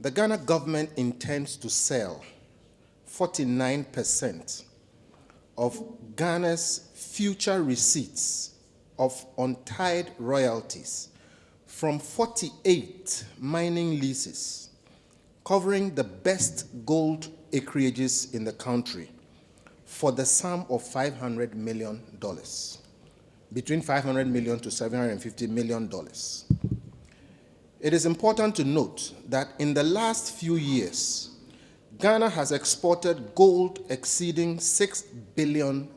The Ghana government intends to sell 49% of Ghana's future receipts of untied royalties from 48 mining leases covering the best gold acreages in the country for the sum of $500 million, between $500 million to $750 million. It is important to note that in the last few years, Ghana has exported gold exceeding $6 billion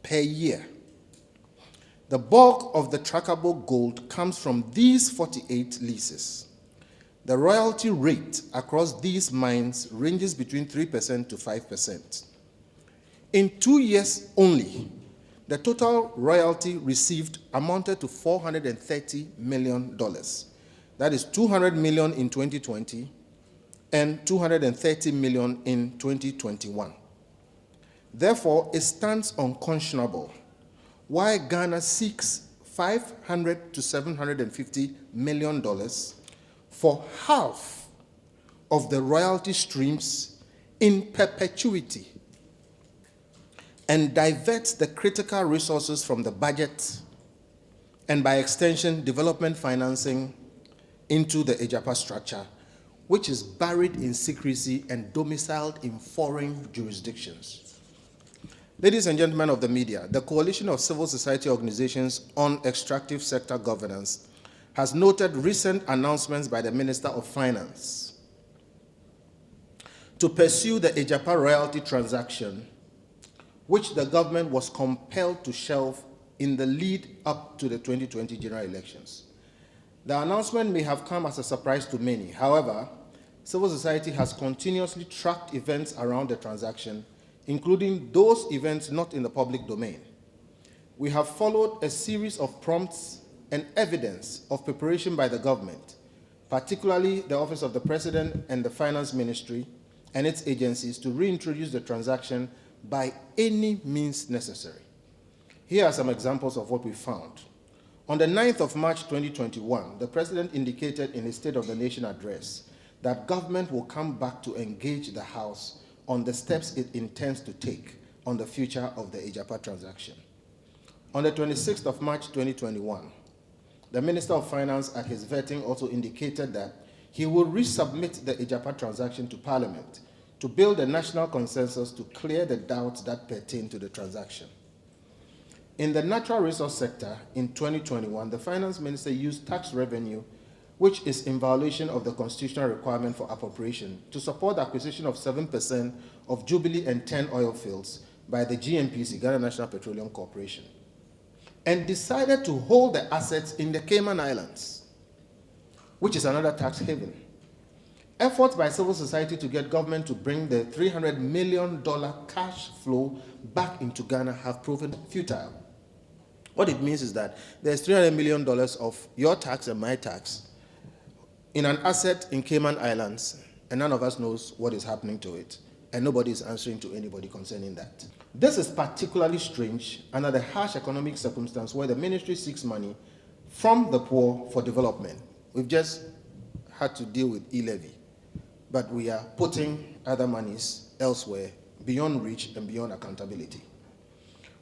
per year. The bulk of the trackable gold comes from these 48 leases. The royalty rate across these mines ranges between 3% to 5%. In 2 years only, the total royalty received amounted to $430 million. That is $200 million in 2020 and $230 million in 2021. Therefore, it stands unconscionable why Ghana seeks $500 to $750 million for half of the royalty streams in perpetuity and diverts the critical resources from the budget and, by extension, development financing into the AGYAPA structure, which is buried in secrecy and domiciled in foreign jurisdictions. Ladies and gentlemen of the media, the Coalition of Civil Society Organizations on Extractive Sector Governance has noted recent announcements by the Minister of Finance to pursue the AGYAPA royalty transaction, which the government was compelled to shelve in the lead up to the 2020 general elections. The announcement may have come as a surprise to many. However, civil society has continuously tracked events around the transaction, including those events not in the public domain. We have followed a series of prompts and evidence of preparation by the government, particularly the Office of the President and the Finance Ministry and its agencies, to reintroduce the transaction by any means necessary. Here are some examples of what we found. On the 9th of March 2021, the President indicated in his State of the Nation address that government will come back to engage the House on the steps it intends to take on the future of the AGYAPA transaction. On the 26th of March 2021, the Minister of Finance at his vetting also indicated that he will resubmit the AGYAPA transaction to Parliament to build a national consensus to clear the doubts that pertain to the transaction. In the natural resource sector in 2021, the Finance Minister used tax revenue, which is in violation of the constitutional requirement for appropriation, to support the acquisition of 7% of Jubilee and 10 oil fields by the GNPC, Ghana National Petroleum Corporation, and decided to hold the assets in the Cayman Islands, which is another tax haven. Efforts by civil society to get government to bring the $300 million cash flow back into Ghana have proven futile. What it means is that there's $300 million of your tax and my tax in an asset in Cayman Islands, and none of us knows what is happening to it, and nobody is answering to anybody concerning that. This is particularly strange under the harsh economic circumstance where the ministry seeks money from the poor for development. We've just had to deal with e-levy, but we are putting other monies elsewhere beyond reach and beyond accountability.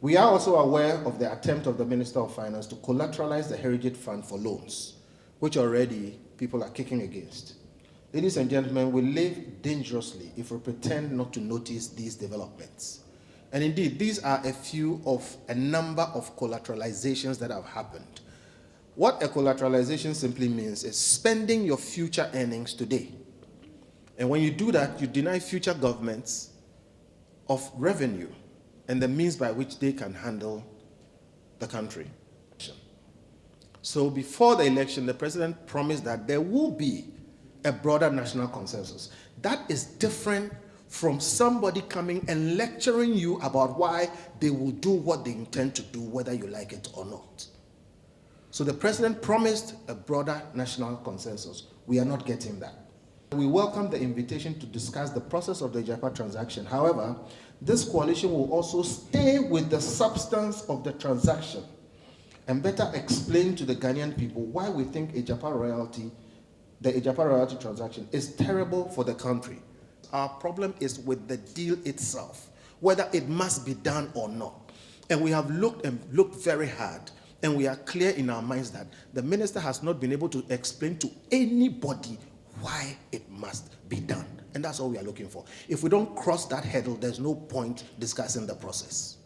We are also aware of the attempt of the Minister of Finance to collateralize the Heritage Fund for loans, which already people are kicking against. Ladies and gentlemen, we live dangerously if we pretend not to notice these developments. And indeed, these are a few of a number of collateralizations that have happened. What a collateralization simply means is spending your future earnings today. And when you do that, you deny future governments of revenue and the means by which they can handle the country. So before the election, the president promised that there will be a broader national consensus. That is different from somebody coming and lecturing you about why they will do what they intend to do, whether you like it or not. So the president promised a broader national consensus. We are not getting that. We welcome the invitation to discuss the process of the AGYAPA transaction. However, this coalition will also stay with the substance of the transaction and better explain to the Ghanaian people why we think AGYAPA royalty the AGYAPA royalty transaction is terrible for the country. Our problem is with the deal itself, whether it must be done or not. And we have looked very hard, and we are clear in our minds that the minister has not been able to explain to anybody why it must be done. And that's all we are looking for. If we don't cross that hurdle, there's no point discussing the process.